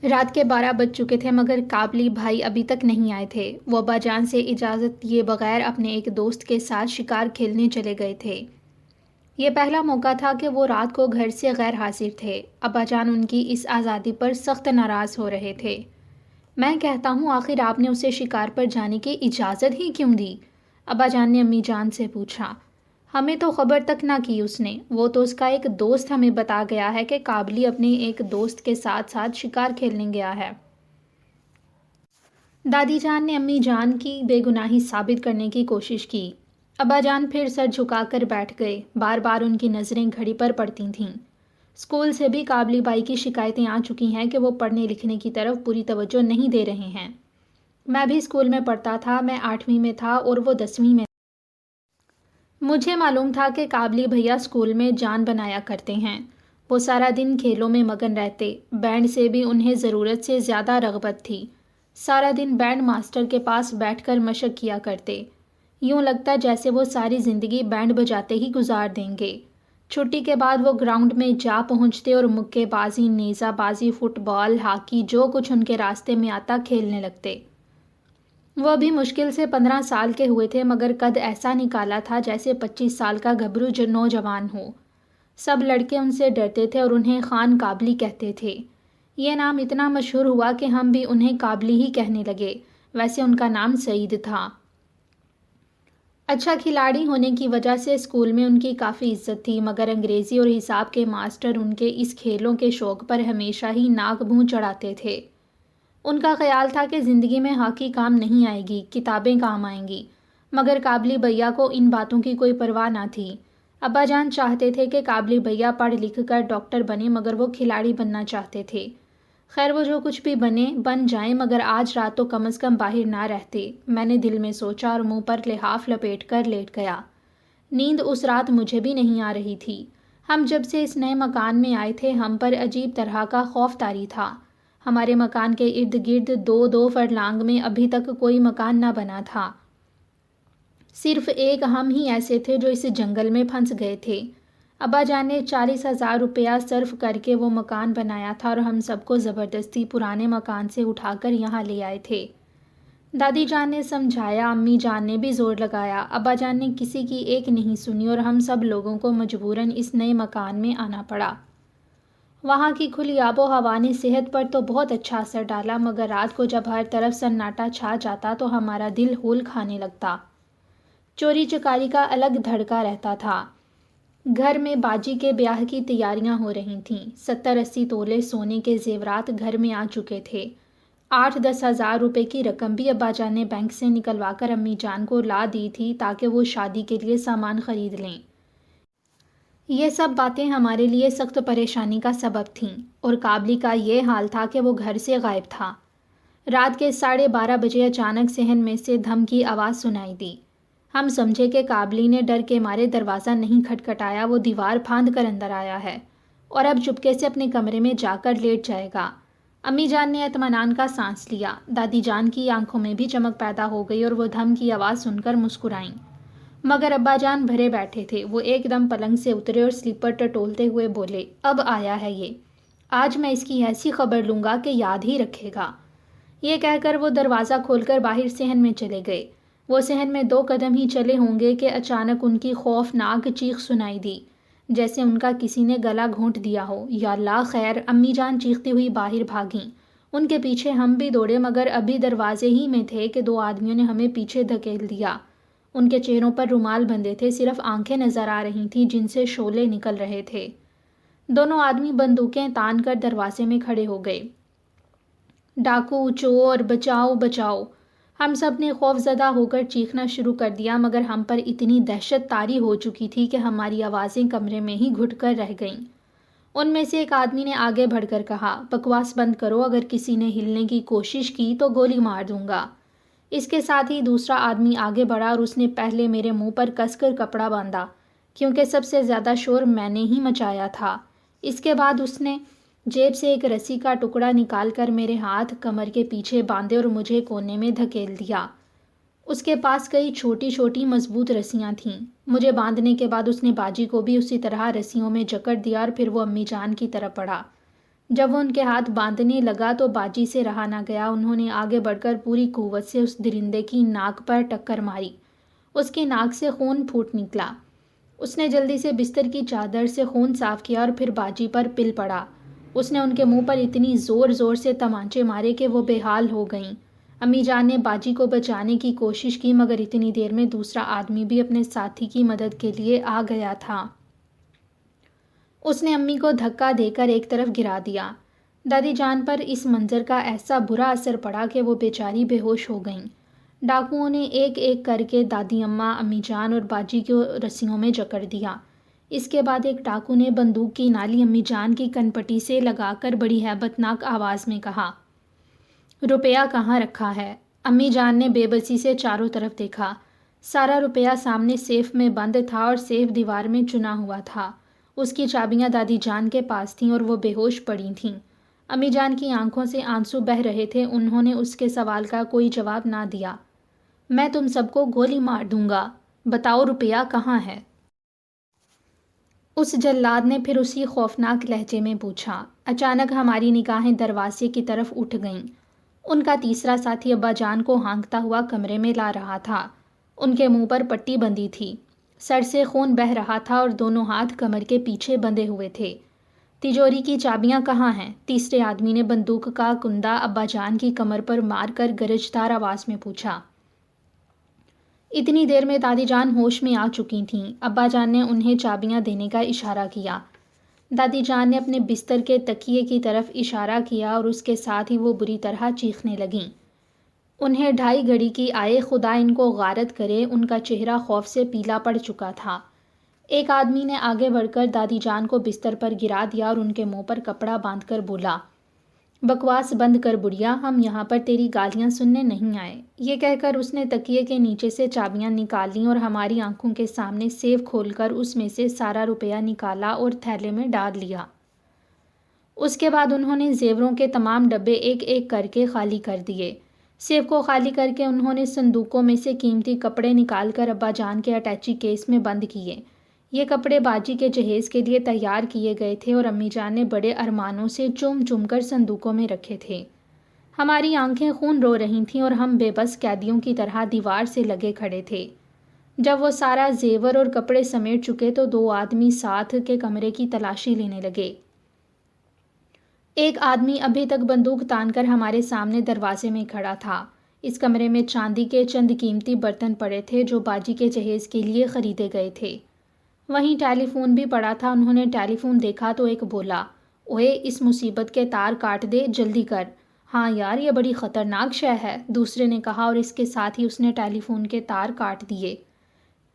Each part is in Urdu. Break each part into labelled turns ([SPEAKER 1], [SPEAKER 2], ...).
[SPEAKER 1] رات کے 12 بج چکے تھے مگر کابلی بھائی ابھی تک نہیں آئے تھے۔ وہ ابا جان سے اجازت لیے بغیر اپنے ایک دوست کے ساتھ شکار کھیلنے چلے گئے تھے۔ یہ پہلا موقع تھا کہ وہ رات کو گھر سے غیر حاضر تھے۔ ابا جان ان کی اس آزادی پر سخت ناراض ہو رہے تھے۔ میں کہتا ہوں آخر آپ نے اسے شکار پر جانے کی اجازت ہی کیوں دی؟ ابا جان نے امی جان سے پوچھا۔ ہمیں تو خبر تک نہ کی اس نے، وہ تو اس کا ایک دوست ہمیں بتا گیا ہے کہ کابلی اپنے ایک دوست کے ساتھ ساتھ شکار کھیلنے گیا ہے۔ دادی جان نے امی جان کی بے گناہی ثابت کرنے کی کوشش کی۔ ابا جان پھر سر جھکا کر بیٹھ گئے، بار بار ان کی نظریں گھڑی پر پڑتی تھیں۔ اسکول سے بھی کابلی بائی کی شکایتیں آ چکی ہیں کہ وہ پڑھنے لکھنے کی طرف پوری توجہ نہیں دے رہے ہیں۔ میں بھی اسکول میں پڑھتا تھا، میں 8ویں میں تھا اور وہ 10ویں میں۔ مجھے معلوم تھا کہ کابلی بھیا اسکول میں جان بنایا کرتے ہیں۔ وہ سارا دن کھیلوں میں مگن رہتے، بینڈ سے بھی انہیں ضرورت سے زیادہ رغبت تھی۔ سارا دن بینڈ ماسٹر کے پاس بیٹھ کر مشق کیا کرتے، یوں لگتا جیسے وہ ساری زندگی بینڈ بجاتے ہی گزار دیں گے۔ چھٹی کے بعد وہ گراؤنڈ میں جا پہنچتے اور مکے بازی، نیزہ بازی، فٹ بال، ہاکی، جو کچھ ان کے راستے میں آتا کھیلنے لگتے۔ وہ ابھی مشکل سے 15 سال کے ہوئے تھے مگر قد ایسا نکالا تھا جیسے 25 سال کا گھبرو نوجوان ہو۔ سب لڑکے ان سے ڈرتے تھے اور انہیں خان کابلی کہتے تھے۔ یہ نام اتنا مشہور ہوا کہ ہم بھی انہیں کابلی ہی کہنے لگے، ویسے ان کا نام سعید تھا۔ اچھا کھلاڑی ہونے کی وجہ سے اسکول میں ان کی کافی عزت تھی مگر انگریزی اور حساب کے ماسٹر ان کے اس کھیلوں کے شوق پر ہمیشہ ہی ناک منہ چڑھاتے تھے۔ ان کا خیال تھا کہ زندگی میں ہاکی کام نہیں آئے گی، کتابیں کام آئیں گی، مگر کابلی بھیا کو ان باتوں کی کوئی پرواہ نہ تھی۔ ابا جان چاہتے تھے کہ کابلی بھیا پڑھ لکھ کر ڈاکٹر بنے مگر وہ کھلاڑی بننا چاہتے تھے۔ خیر وہ جو کچھ بھی بن جائیں مگر آج رات تو کم از کم باہر نہ رہتے، میں نے دل میں سوچا اور منہ پر لحاف لپیٹ کر لیٹ گیا۔ نیند اس رات مجھے بھی نہیں آ رہی تھی۔ ہم جب سے اس نئے مکان میں آئے تھے ہم پر عجیب طرح کا خوف طاری تھا۔ ہمارے مکان کے ارد گرد 2 فرلانگ میں ابھی تک کوئی مکان نہ بنا تھا۔ صرف ایک ہم ہی ایسے تھے جو اس جنگل میں پھنس گئے تھے۔ ابا جان نے 40,000 روپیہ صرف کر کے وہ مکان بنایا تھا اور ہم سب کو زبردستی پرانے مکان سے اٹھا کر یہاں لے آئے تھے۔ دادی جان نے سمجھایا، امی جان نے بھی زور لگایا، ابا جان نے کسی کی ایک نہیں سنی اور ہم سب لوگوں کو مجبوراً اس نئے مکان میں آنا پڑا۔ وہاں کی کھلی آب و ہوا نے صحت پر تو بہت اچھا اثر ڈالا مگر رات کو جب ہر طرف سناٹا چھا جاتا تو ہمارا دل ہول کھانے لگتا۔ چوری چکاری کا الگ دھڑکا رہتا تھا۔ گھر میں باجی کے بیاہ کی تیاریاں ہو رہی تھیں۔ 70-80 تولے سونے کے زیورات گھر میں آ چکے تھے۔ 8-10 ہزار روپے کی رقم بھی ابا جان نے بینک سے نکلوا کر امی جان کو لا دی تھی تاکہ وہ شادی کے لیے سامان خرید لیں۔ یہ سب باتیں ہمارے لیے سخت پریشانی کا سبب تھیں اور کابلی کا یہ حال تھا کہ وہ گھر سے غائب تھا۔ رات کے 12:30 بجے اچانک صحن میں سے دھم کی آواز سنائی دی۔ ہم سمجھے کہ کابلی نے ڈر کے مارے دروازہ نہیں کھٹکھٹایا، وہ دیوار پھاند کر اندر آیا ہے اور اب چپکے سے اپنے کمرے میں جا کر لیٹ جائے گا۔ امی جان نے اطمینان کا سانس لیا۔ دادی جان کی آنکھوں میں بھی چمک پیدا ہو گئی اور وہ دھم کی آواز سن کر مسکرائیں مگر ابا جان بھرے بیٹھے تھے۔ وہ ایک دم پلنگ سے اترے اور سلیپر ٹٹولتے ہوئے بولے، اب آیا ہے یہ، آج میں اس کی ایسی خبر لوں گا کہ یاد ہی رکھے گا۔ یہ کہہ کر وہ دروازہ کھول کر باہر صحن میں چلے گئے۔ وہ صحن میں 2 قدم ہی چلے ہوں گے کہ اچانک ان کی خوفناک چیخ سنائی دی، جیسے ان کا کسی نے گلا گھونٹ دیا ہو۔ یا اللہ خیر! امی جان چیختی ہوئی باہر بھاگیں۔ ان کے پیچھے ہم بھی دوڑے مگر ابھی دروازے ہی میں تھے کہ 2 آدمیوں نے ہمیں پیچھے دھکیل دیا۔ ان کے چہروں پر رومال بندھے تھے، صرف آنکھیں نظر آ رہی تھیں جن سے شعلے نکل رہے تھے۔ دونوں آدمی بندوقیں تان کر دروازے میں کھڑے ہو گئے۔ ڈاکو، چور، بچاؤ بچاؤ! ہم سب نے خوف زدہ ہو کر چیخنا شروع کر دیا مگر ہم پر اتنی دہشت طاری ہو چکی تھی کہ ہماری آوازیں کمرے میں ہی گھٹ کر رہ گئیں۔ ان میں سے ایک آدمی نے آگے بڑھ کر کہا، بکواس بند کرو، اگر کسی نے ہلنے کی کوشش کی تو گولی مار دوں گا۔ اس کے ساتھ ہی دوسرا آدمی آگے بڑھا اور اس نے پہلے میرے منہ پر کس کر کپڑا باندھا کیونکہ سب سے زیادہ شور میں نے ہی مچایا تھا۔ اس کے بعد اس نے جیب سے ایک رسی کا ٹکڑا نکال کر میرے ہاتھ کمر کے پیچھے باندھے اور مجھے کونے میں دھکیل دیا۔ اس کے پاس کئی چھوٹی چھوٹی مضبوط رسیاں تھیں۔ مجھے باندھنے کے بعد اس نے باجی کو بھی اسی طرح رسیوں میں جکڑ دیا اور پھر وہ امی جان کی طرف بڑھا۔ جب وہ ان کے ہاتھ باندھنے لگا تو باجی سے رہا نہ گیا. انہوں نے آگے بڑھ کر پوری قوت سے اس درندے کی ناک پر ٹکر ماری. اس کی ناک سے خون پھوٹ نکلا. اس نے جلدی سے بستر کی چادر سے خون صاف کیا اور پھر باجی پر پل پڑا. اس نے ان کے منہ پر اتنی زور زور سے تمانچے مارے کہ وہ بے حال ہو گئیں. امی جان نے باجی کو بچانے کی کوشش کی مگر اتنی دیر میں دوسرا آدمی بھی اپنے ساتھی کی مدد کے لیے آ گیا تھا. اس نے امی کو دھکا دے کر ایک طرف گرا دیا. دادی جان پر اس منظر کا ایسا برا اثر پڑا کہ وہ بیچاری بے ہوش ہو گئیں. ڈاکوؤں نے ایک ایک کر کے دادی اماں، امی جان اور باجی کو رسیوں میں جکڑ دیا. اس کے بعد ایک ڈاکو نے بندوق کی نالی امی جان کی کنپٹی سے لگا کر بڑی ہیبت ناک آواز میں کہا، روپیہ کہاں رکھا ہے؟ امی جان نے بے بسی سے چاروں طرف دیکھا. سارا روپیہ سامنے سیف میں بند تھا اور سیف دیوار میں چنا ہوا تھا. اس کی چابیاں دادی جان کے پاس تھیں اور وہ بے ہوش پڑی تھیں. امی جان کی آنکھوں سے آنسو بہہ رہے تھے. انہوں نے اس کے سوال کا کوئی جواب نہ دیا. میں تم سب کو گولی مار دوں گا. بتاؤ روپیہ کہاں ہے؟ اس جلاد نے پھر اسی خوفناک لہجے میں پوچھا. اچانک ہماری نگاہیں دروازے کی طرف اٹھ گئیں. ان کا تیسرا ساتھی ابا جان کو ہانکتا ہوا کمرے میں لا رہا تھا. ان کے منہ پر پٹی بندھی تھی. سر سے خون بہہ رہا تھا اور دونوں ہاتھ کمر کے پیچھے بندھے ہوئے تھے. تجوری کی چابیاں کہاں ہیں؟ تیسرے آدمی نے بندوق کا کندا ابا جان کی کمر پر مار کر گرجدار آواز میں پوچھا. اتنی دیر میں دادی جان ہوش میں آ چکی تھیں. ابا جان نے انہیں چابیاں دینے کا اشارہ کیا. دادی جان نے اپنے بستر کے تکیے کی طرف اشارہ کیا اور اس کے ساتھ ہی وہ بری طرح چیخنے لگیں. انہیں 2:30 گھڑی کی آئے، خدا ان کو غارت کرے. ان کا چہرہ خوف سے پیلا پڑ چکا تھا. ایک آدمی نے آگے بڑھ کر دادی جان کو بستر پر گرا دیا اور ان کے منہ پر کپڑا باندھ کر بولا، بکواس بند کر بڑھیا، ہم یہاں پر تیری گالیاں سننے نہیں آئے. یہ کہہ کر اس نے تکیے کے نیچے سے چابیاں نکال لیں اور ہماری آنکھوں کے سامنے سیف کھول کر اس میں سے سارا روپیہ نکالا اور تھیلے میں ڈال لیا. اس کے بعد انہوں نے زیوروں کے تمام ڈبے ایک ایک کر کے خالی کر دیے. سیف کو خالی کر کے انہوں نے صندوقوں میں سے قیمتی کپڑے نکال کر ابا جان کے اٹیچی کیس میں بند کیے. یہ کپڑے باجی کے جہیز کے لیے تیار کیے گئے تھے اور امی جان نے بڑے ارمانوں سے چوم چوم کر صندوقوں میں رکھے تھے. ہماری آنکھیں خون رو رہی تھیں اور ہم بے بس قیدیوں کی طرح دیوار سے لگے کھڑے تھے. جب وہ سارا زیور اور کپڑے سمیٹ چکے تو 2 آدمی ساتھ کے کمرے کی تلاشی لینے لگے. ایک آدمی ابھی تک بندوق تان کر ہمارے سامنے دروازے میں کھڑا تھا. اس کمرے میں چاندی کے چند قیمتی برتن پڑے تھے جو باجی کے جہیز کے لیے خریدے گئے تھے. وہیں ٹیلی فون بھی پڑا تھا. انہوں نے ٹیلی فون دیکھا تو ایک بولا، اوئے اس مصیبت کے تار کاٹ دے، جلدی کر. ہاں یار، یہ بڑی خطرناک شے ہے، دوسرے نے کہا اور اس کے ساتھ ہی اس نے ٹیلی فون کے تار کاٹ دیے.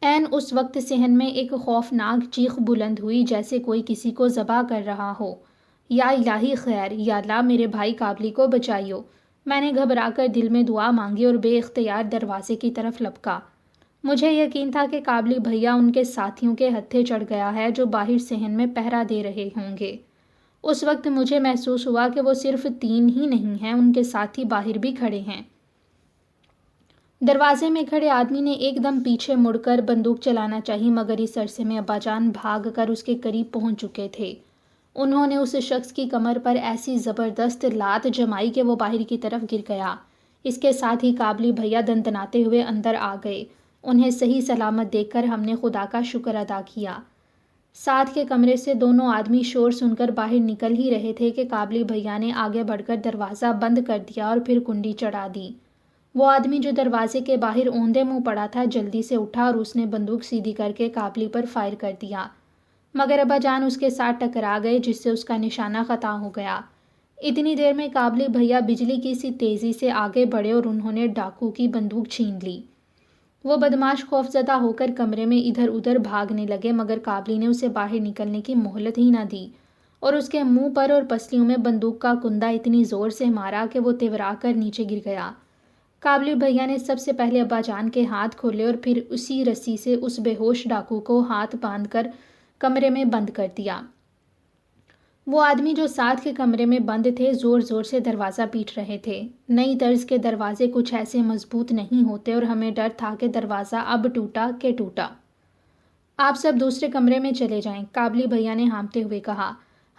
[SPEAKER 1] عین اس وقت صحن میں ایک خوفناک چیخ بلند ہوئی جیسے کوئی کسی کو ذبح کر رہا ہو. یا الہی خیر، یا اللہ میرے بھائی کابلی کو بچائیو. میں نے گھبرا کر دل میں دعا مانگی اور بے اختیار دروازے کی طرف لپکا. مجھے یقین تھا کہ کابلی بھیا ان کے ساتھیوں کے ہتھے چڑھ گیا ہے جو باہر صحن میں پہرا دے رہے ہوں گے. اس وقت مجھے محسوس ہوا کہ وہ صرف 3 ہی نہیں ہیں، ان کے ساتھی باہر بھی کھڑے ہیں. دروازے میں کھڑے آدمی نے ایک دم پیچھے مڑ کر بندوق چلانا چاہی مگر اس عرصے میں ابا جان بھاگ کر اس کے قریب پہنچ چکے تھے. انہوں نے اس شخص کی کمر پر ایسی زبردست لات جمائی کہ وہ باہر کی طرف گر گیا. اس کے ساتھ ہی کابلی بھیا دندناتے ہوئے اندر آ گئے. انہیں صحیح سلامت دیکھ کر ہم نے خدا کا شکر ادا کیا. ساتھ کے کمرے سے دونوں آدمی شور سن کر باہر نکل ہی رہے تھے کہ کابلی بھیا نے آگے بڑھ کر دروازہ بند کر دیا اور پھر کنڈی چڑھا دی. وہ آدمی جو دروازے کے باہر اوندے منہ پڑا تھا جلدی سے اٹھا اور اس نے بندوق سیدھی کر کے کابلی پر فائر کر دیا مگر ابا جان اس کے ساتھ ٹکرا گئے جس سے اس کا نشانہ خطا ہو گیا. اتنی دیر میں کابلی بھیا بجلی کی سی تیزی سے آگے بڑھے اور انہوں نے ڈاکو کی بندوق چھین لی. وہ بدماش خوف زدہ ہو کر کمرے میں ادھر ادھر بھاگنے لگے مگر کابلی نے اسے باہر نکلنے کی مہلت ہی نہ دی اور اس کے منہ پر اور پسلیوں میں بندوق کا کندا اتنی زور سے مارا کہ وہ تورا کر نیچے گر گیا. کابلی بھیا نے سب سے پہلے ابا جان کے ہاتھ کھولے اور پھر اسی رسی سے اس بے ہوش ڈاکو کو ہاتھ باندھ کر کمرے میں بند کر دیا. وہ آدمی جو ساتھ کے کمرے میں بند تھے زور زور سے دروازہ پیٹ رہے تھے. نئی طرز کے دروازے کچھ ایسے مضبوط نہیں ہوتے اور ہمیں ڈر تھا کہ دروازہ اب ٹوٹا کہ ٹوٹا. آپ سب دوسرے کمرے میں چلے جائیں، کابلی بھیا نے ہانپتے ہوئے کہا.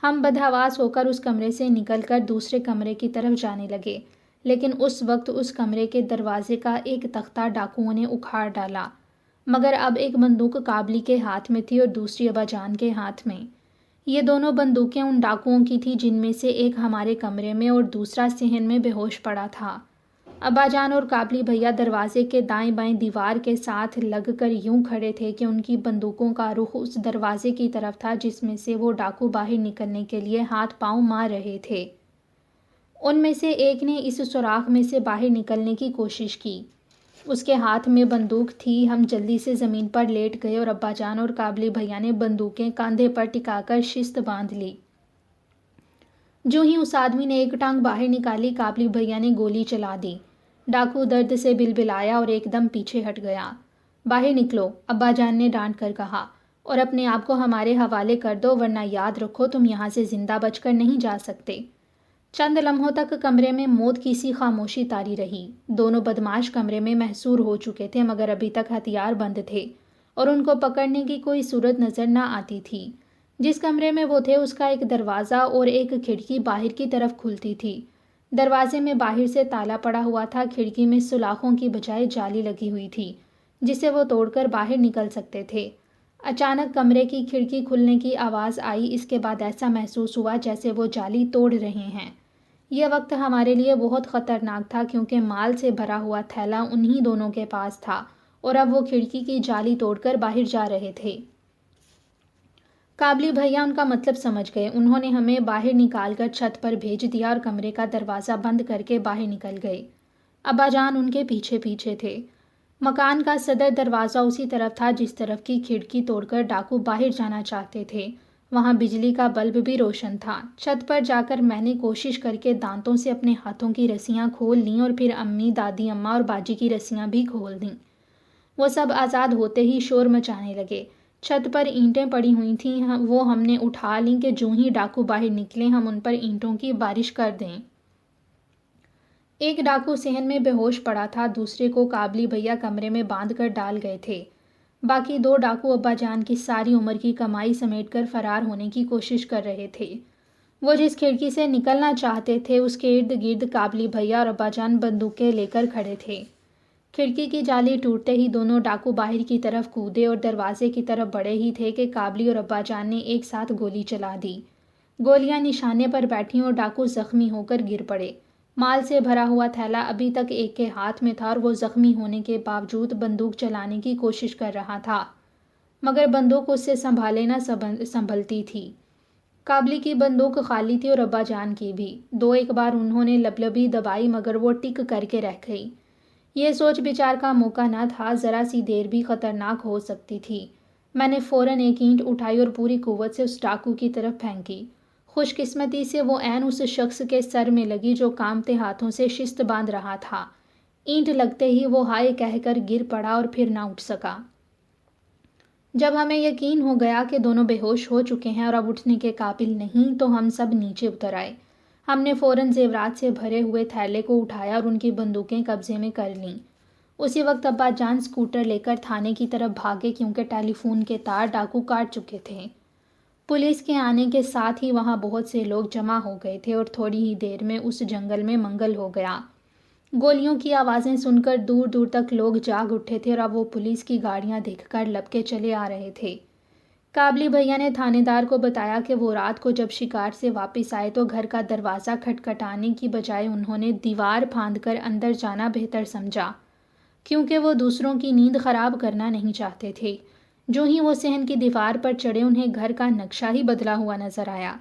[SPEAKER 1] ہم بدحواس ہو کر اس کمرے سے نکل کر دوسرے کمرے کی طرف جانے لگے، لیکن اس وقت اس کمرے کے دروازے کا ایک تختہ ڈاکوؤں نے اکھاڑ ڈالا، مگر اب ایک بندوق قابلی کے ہاتھ میں تھی اور دوسری ابا جان کے ہاتھ میں۔ یہ دونوں بندوقیں ان ڈاکوؤں کی تھی جن میں سے ایک ہمارے کمرے میں اور دوسرا صحن میں بے ہوش پڑا تھا۔ ابا جان اور قابلی بھیا دروازے کے دائیں بائیں دیوار کے ساتھ لگ کر یوں کھڑے تھے کہ ان کی بندوقوں کا رخ اس دروازے کی طرف تھا جس میں سے وہ ڈاکو باہر نکلنے کے لیے ہاتھ پاؤں مار رہے تھے۔ ان میں سے ایک نے اس سوراخ میں سے باہر نکلنے کی کوشش کی، اس کے ہاتھ میں بندوق تھی۔ ہم جلدی سے زمین پر لیٹ گئے اور ابا جان اور قابلی بھیا نے بندوقیں کاندھے پر ٹکا کر شست باندھ لی۔ جو ہی اس آدمی نے ایک ٹانگ باہر نکالی، قابلی بھیا نے گولی چلا دی۔ ڈاکو درد سے بلبلایا اور ایک دم پیچھے ہٹ گیا۔ باہر نکلو، ابا جان نے ڈانٹ کر کہا، اور اپنے آپ کو ہمارے حوالے کر دو، ورنہ یاد رکھو تم یہاں سے زندہ بچ کر نہیں جا سکتے۔ چند لمحوں تک کمرے میں موت کی سی خاموشی طاری رہی۔ دونوں بدماش کمرے میں محصور ہو چکے تھے، مگر ابھی تک ہتھیار بند تھے اور ان کو پکڑنے کی کوئی صورت نظر نہ آتی تھی۔ جس کمرے میں وہ تھے اس کا ایک دروازہ اور ایک کھڑکی باہر کی طرف کھلتی تھی۔ دروازے میں باہر سے تالا پڑا ہوا تھا، کھڑکی میں سلاخوں کی بجائے جالی لگی ہوئی تھی جسے وہ توڑ کر باہر نکل سکتے تھے۔ اچانک کمرے کی کھڑکی کھلنے کی آواز آئی، اس کے بعد ایسا محسوس ہوا جیسے وہ جالی توڑ رہے ہیں۔ یہ وقت ہمارے لیے بہت خطرناک تھا کیونکہ مال سے بھرا ہوا تھیلا انہی دونوں کے پاس تھا اور اب وہ کھڑکی کی جالی توڑ کر باہر جا رہے تھے۔ قابلی بھیا ان کا مطلب سمجھ گئے۔ انہوں نے ہمیں باہر نکال کر چھت پر بھیج دیا اور کمرے کا دروازہ بند کر کے باہر نکل گئے۔ ابا جان ان کے پیچھے پیچھے تھے۔ مکان کا صدر دروازہ اسی طرف تھا جس طرف کی کھڑکی توڑ کر ڈاکو باہر جانا چاہتے تھے۔ وہاں بجلی کا بلب بھی روشن تھا۔ چھت پر جا کر میں نے کوشش کر کے دانتوں سے اپنے ہاتھوں کی رسیاں کھول لیں اور پھر امی، دادی اماں اور باجی کی رسیاں بھی کھول دیں۔ وہ سب آزاد ہوتے ہی شور مچانے لگے۔ چھت پر اینٹیں پڑی ہوئی تھیں، وہ ہم نے اٹھا لیں کہ جوں ہی ڈاکو باہر نکلے ہم ان پر اینٹوں کی بارش کر دیں۔ ایک ڈاکو صحن میں بے ہوش پڑا تھا، دوسرے کو قابلی بھیا کمرے میں باندھ کر ڈال گئے تھے۔ باقی دو ڈاکو ابا جان کی ساری عمر کی کمائی سمیٹ کر فرار ہونے کی کوشش کر رہے تھے۔ وہ جس کھڑکی سے نکلنا چاہتے تھے اس کے ارد گرد قابلی بھیا اور ابا جان بندوقیں لے کر کھڑے تھے۔ کھڑکی کی جالی ٹوٹتے ہی دونوں ڈاکو باہر کی طرف کودے اور دروازے کی طرف بڑھے ہی تھے کہ قابلی اور ابا جان نے ایک ساتھ گولی چلا دی۔ گولیاں نشانے پر بیٹھیں اور ڈاکو زخمی ہو کر گر پڑے۔ مال سے بھرا ہوا تھیلا ابھی تک ایک کے ہاتھ میں تھا اور وہ زخمی ہونے کے باوجود بندوق چلانے کی کوشش کر رہا تھا، مگر بندوق اس سے سنبھالے نہ سنبھلتی تھی۔ قابلی کی بندوق خالی تھی اور ابا جان کی بھی۔ دو ایک بار انہوں نے لبلبی دبائی مگر وہ ٹک کر کے رہ گئی۔ یہ سوچ بچار کا موقع نہ تھا، ذرا سی دیر بھی خطرناک ہو سکتی تھی۔ میں نے فوراً ایک اینٹ اٹھائی اور پوری قوت سے اس ڈاکو کی طرف پھینکی۔ خوش قسمتی سے وہ عین اس شخص کے سر میں لگی جو کانپتے ہاتھوں سے شست باندھ رہا تھا۔ اینٹ لگتے ہی وہ ہائے کہہ کر گر پڑا اور پھر نہ اٹھ سکا۔ جب ہمیں یقین ہو گیا کہ دونوں بے ہوش ہو چکے ہیں اور اب اٹھنے کے قابل نہیں تو ہم سب نیچے اتر آئے۔ ہم نے فوراً زیورات سے بھرے ہوئے تھیلے کو اٹھایا اور ان کی بندوقیں قبضے میں کر لیں۔ اسی وقت ابا جان اسکوٹر لے کر تھانے کی طرف بھاگے کیونکہ ٹیلی فون کے تار ڈاکو کاٹ چکے تھے۔ پولیس کے آنے کے ساتھ ہی وہاں بہت سے لوگ جمع ہو گئے تھے اور تھوڑی ہی دیر میں اس جنگل میں منگل ہو گیا۔ گولیوں کی آوازیں سن کر دور دور تک لوگ جاگ اٹھے تھے اور اب وہ پولیس کی گاڑیاں دیکھ کر لپ کے چلے آ رہے تھے۔ قابلی بھیا نے تھانے دار کو بتایا کہ وہ رات کو جب شکار سے واپس آئے تو گھر کا دروازہ کھٹکھٹانے کی بجائے انہوں نے دیوار پھاند کر اندر جانا بہتر سمجھا، کیونکہ وہ دوسروں کی نیند خراب کرنا نہیں چاہتے تھے۔ جو ہی وہ صحن کی دیوار پر چڑھے انہیں گھر کا نقشہ ہی بدلا ہوا نظر آیا۔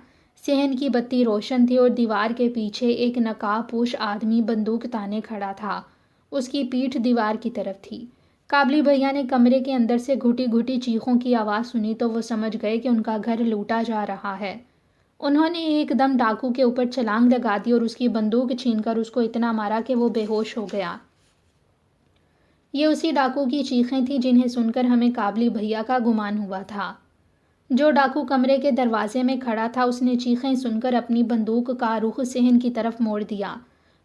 [SPEAKER 1] صحن کی بتی روشن تھی اور دیوار کے پیچھے ایک نقاب پوش آدمی بندوق تانے کھڑا تھا، اس کی پیٹھ دیوار کی طرف تھی۔ قابلی بھیا نے کمرے کے اندر سے گھٹی گھٹی چیخوں کی آواز سنی تو وہ سمجھ گئے کہ ان کا گھر لوٹا جا رہا ہے۔ انہوں نے ایک دم ڈاکو کے اوپر چھلانگ لگا دی اور اس کی بندوق چھین کر اس کو اتنا مارا کہ وہ بے ہوش ہو گیا۔ یہ اسی ڈاکو کی چیخیں تھیں جنہیں سن کر ہمیں قابلی بھیا کا گمان ہوا تھا۔ جو ڈاکو کمرے کے دروازے میں کھڑا تھا اس نے چیخیں سن کر اپنی بندوق کا رخ صحن کی طرف موڑ دیا،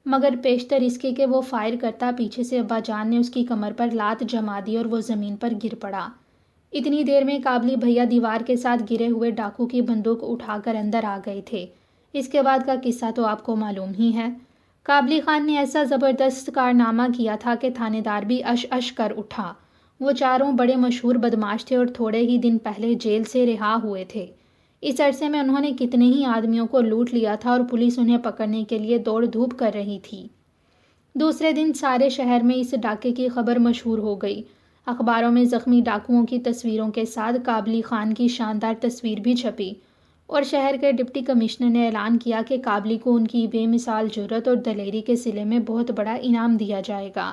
[SPEAKER 1] مگر پیشتر اس کے کہ وہ فائر کرتا پیچھے سے ابا جان نے اس کی کمر پر لات جما دی اور وہ زمین پر گر پڑا۔ اتنی دیر میں کابلی بھیا دیوار کے ساتھ گرے ہوئے ڈاکو کی بندوق اٹھا کر اندر آ گئے تھے۔ اس کے بعد کا قصہ تو آپ کو معلوم ہی ہے۔ کابلی خان نے ایسا زبردست کارنامہ کیا تھا کہ تھانے دار بھی اش اش کر اٹھا۔ وہ چاروں بڑے مشہور بدماش تھے اور تھوڑے ہی دن پہلے جیل سے رہا ہوئے تھے۔ اس عرصے میں انہوں نے کتنے ہی آدمیوں کو لوٹ لیا تھا اور پولیس انہیں پکڑنے کے لیے دوڑ دھوپ کر رہی تھی۔ دوسرے دن سارے شہر میں اس ڈاکے کی خبر مشہور ہو گئی۔ اخباروں میں زخمی ڈاکوؤں کی تصویروں کے ساتھ کابلی خان کی شاندار تصویر بھی چھپی، اور شہر کے ڈپٹی کمشنر نے اعلان کیا کہ کابلی کو ان کی بے مثال جرأت اور دلیری کے صلے میں بہت بڑا انعام دیا جائے گا۔